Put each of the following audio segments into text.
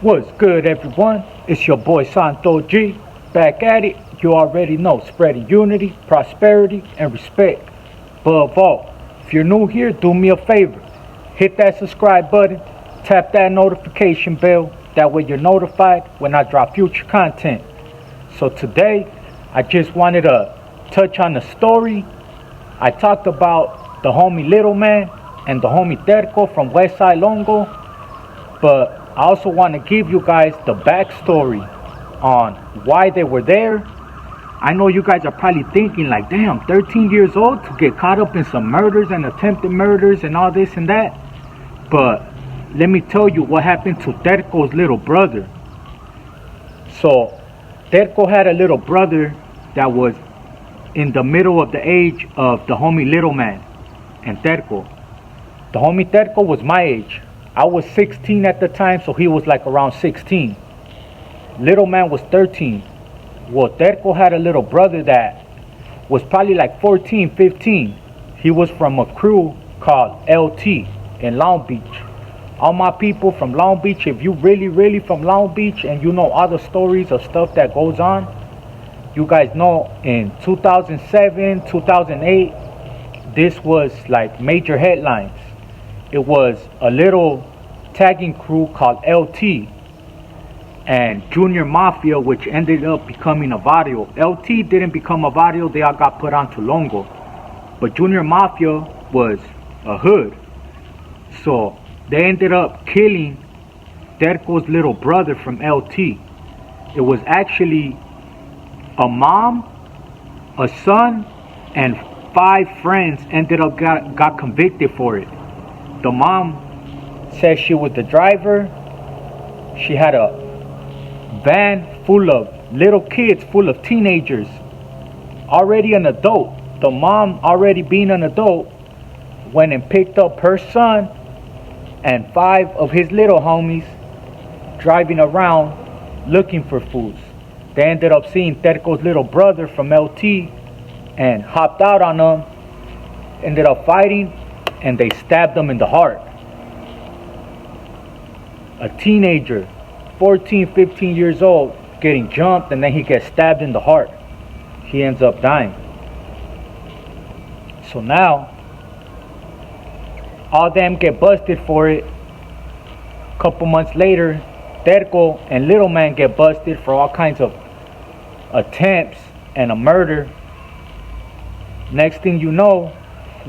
What's good, everyone? It's your boy Santo G. Back at it. You already know, spreading unity, prosperity, and respect. Above all, if you're new here, do me a favor. Hit that subscribe button, tap that notification bell. That way you're notified when I drop future content. So today, I just wanted to touch on the story. I talked about the homie Little Man and the homie Terco from Westside Longo, but I also want to give you guys the backstory on why they were there. I know you guys are probably thinking like, damn, 13 years old to get caught up in some murders and attempted murders and all this and that. But let me tell you what happened to Terco's little brother. So Terco had a little brother that was in the middle of the age of the homie Little Man and Terco. The homie Terco was my age. I was 16 at the time, so he was like around 16. Little Man was 13. Well, Terco had a little brother that was probably like 14, 15. He was from a crew called LT in Long Beach. All my people from Long Beach, if you really from Long Beach and you know all the stories of stuff that goes on, you guys know in 2007, 2008, this was like major headlines. It was a little tagging crew called LT and Junior Mafia, which ended up becoming a barrio. LT didn't become a barrio, they all got put onto Longo. But Junior Mafia was a hood. So they ended up killing Terco's little brother from LT. It was actually a mom, a son, and 5 friends ended up got convicted for it. The mom said she was the driver. She had a van full of little kids, full of teenagers, already an adult. The mom, already being an adult, went and picked up her son and 5 of his little homies driving around looking for fools. They ended up seeing Terco's little brother from LT and hopped out on him, ended up fighting, and they stabbed him in the heart. A teenager, 14, 15 years old, getting jumped, and then he gets stabbed in the heart. He ends up dying. So now, all them get busted for it. A couple months later, Terco and Little Man get busted for all kinds of attempts and a murder. Next thing you know,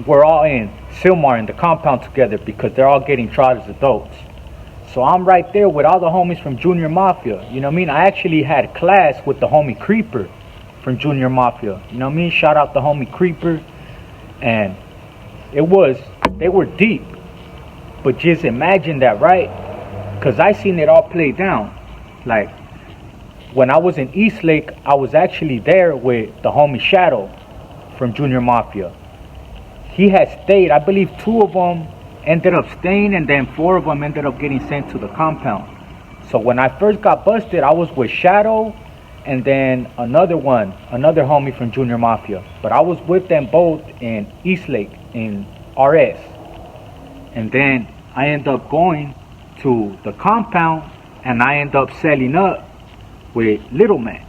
we're all in Silmar in the compound together because they're all getting tried as adults. So I'm right there with all the homies from Junior Mafia. You know what I mean? I actually had class with the homie Creeper from Junior Mafia. You know what I mean? Shout out the homie Creeper. And they were deep. But just imagine that, right? Because I seen it all play down. Like, when I was in Eastlake, I was actually there with the homie Shadow from Junior Mafia. He had stayed, I believe 2 of them ended up staying, and then 4 of them ended up getting sent to the compound. So when I first got busted, I was with Shadow and then another homie from Junior Mafia. But I was with them both in Eastlake in RS. And then I end up going to the compound and I end up selling up with Little Man.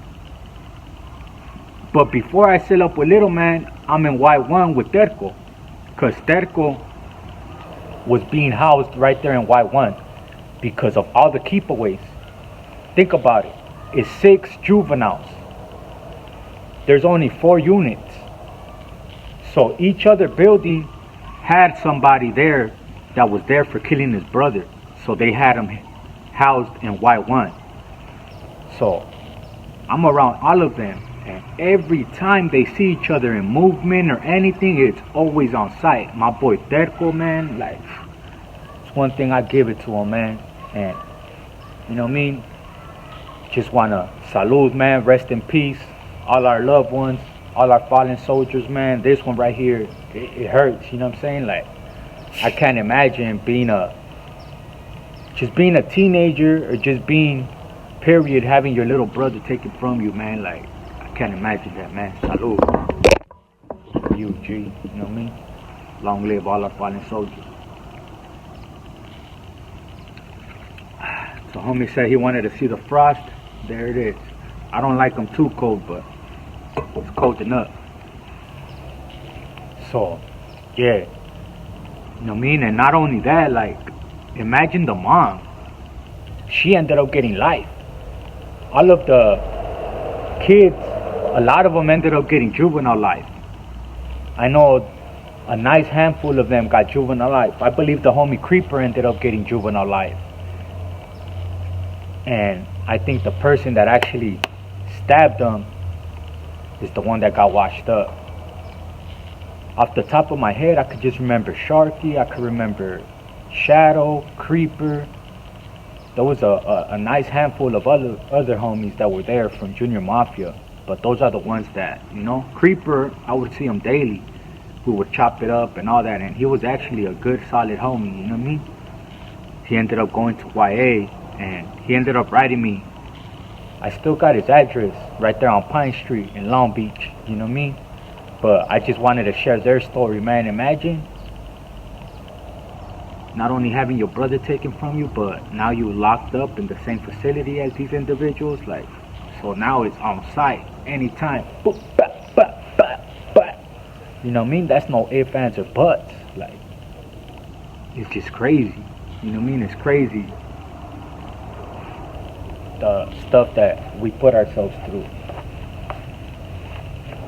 But before I sell up with Little Man, I'm in Y1 with Terco. Because Terco was being housed right there in Y1 because of all the keepaways. Think about it. It's 6 juveniles. There's only 4 units. So each other building had somebody there that was there for killing his brother. So they had him housed in Y1. So I'm around all of them. And every time they see each other in movement or anything, it's always on sight. My boy Terco, man, like, it's one thing I give it to him, man. And, you know what I mean? Just want to salute, man. Rest in peace. All our loved ones, all our fallen soldiers, man. This one right here, it hurts, you know what I'm saying? Like, I can't imagine being a teenager or just being, period, having your little brother taken from you, man. Like, can't imagine that, man. Salute. You, G. You know what I mean? Long live all our fallen soldiers. So homie said he wanted to see the frost. There it is. I don't like them too cold, but it's cold enough. So, yeah. You know what I mean? And not only that, like, imagine the mom. She ended up getting life. All of the kids, a lot of them ended up getting juvenile life. I know a nice handful of them got juvenile life. I believe the homie Creeper ended up getting juvenile life. And I think the person that actually stabbed him is the one that got washed up. Off the top of my head, I could just remember Sharky, I could remember Shadow, Creeper. There was a nice handful of other homies that were there from Junior Mafia. But those are the ones that, you know, Creeper, I would see him daily. We would chop it up and all that, and he was actually a good, solid homie, you know what I mean? He ended up going to YA, and he ended up writing me. I still got his address right there on Pine Street in Long Beach, you know what I mean? But I just wanted to share their story, man. Imagine not only having your brother taken from you, but now you locked up in the same facility as these individuals. Like, so now it's on site anytime. Boop, bap, bap, bap, bap. You know what I mean? That's no ifs, ands, or buts. Like, it's just crazy. You know what I mean? It's crazy. The stuff that we put ourselves through.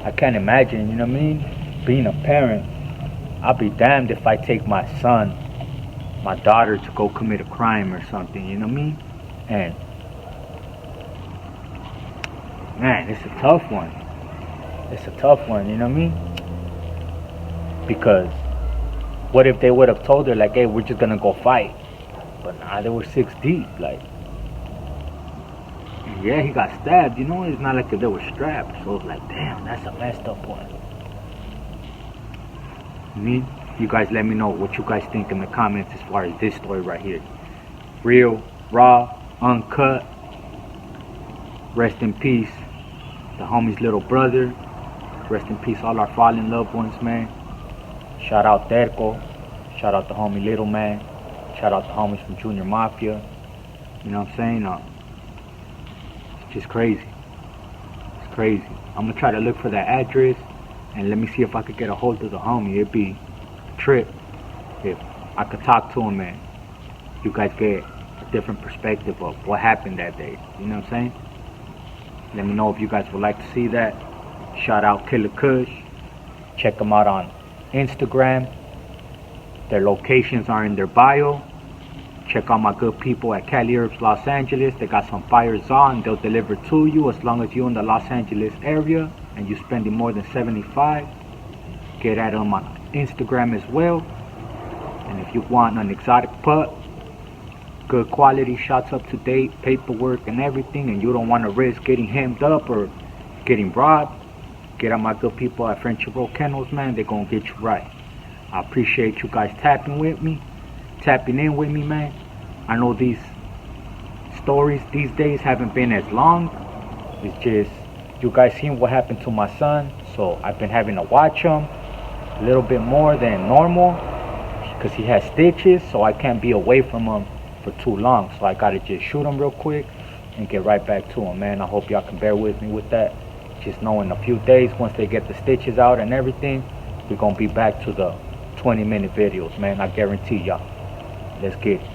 I can't imagine, you know what I mean? Being a parent, I'll be damned if I take my son, my daughter to go commit a crime or something, you know what I mean? And man, it's a tough one. It's a tough one, you know what I mean? Because what if they would have told her like, hey, we're just gonna go fight? But nah, they were 6 deep, like. Yeah, he got stabbed, you know, it's not like if they were strapped. So it's like, damn, that's a messed up one. You guys let me know what you guys think in the comments as far as this story right here. Real, raw, uncut. Rest in peace, the homie's little brother. Rest in peace, all our fallen loved ones, man. Shout out Terco. Shout out the homie Little Man. Shout out the homies from Junior Mafia. You know what I'm saying? Just crazy. It's crazy. I'm gonna try to look for that address and let me see if I could get a hold of the homie. It'd be a trip if I could talk to him and you guys get a different perspective of what happened that day. You know what I'm saying? Let me know if you guys would like to see that. Shout out Killer Kush. Check them out on Instagram. Their locations are in their bio. Check out my good people at Cali Herbs Los Angeles. They got some fires on. They'll deliver to you as long as you're in the Los Angeles area and you're spending more than $75. Get at them on Instagram as well. And if you want an exotic putt, good quality shots, up to date, paperwork and everything, and you don't want to risk getting hemmed up or getting robbed, get at my good people at Friendship Road Kennels, man. They're gonna get you right. I appreciate you guys tapping in with me, man. I know these stories these days haven't been as long. It's just you guys seen what happened to my son, so I've been having to watch him a little bit more than normal because he has stitches, so I can't be away from him for too long. So I gotta just shoot him real quick and get right back to him, man. I hope y'all can bear with me with that. Just know in a few days, once they get the stitches out and everything, we're gonna be back to the 20-minute videos, man. I guarantee y'all. Let's get it.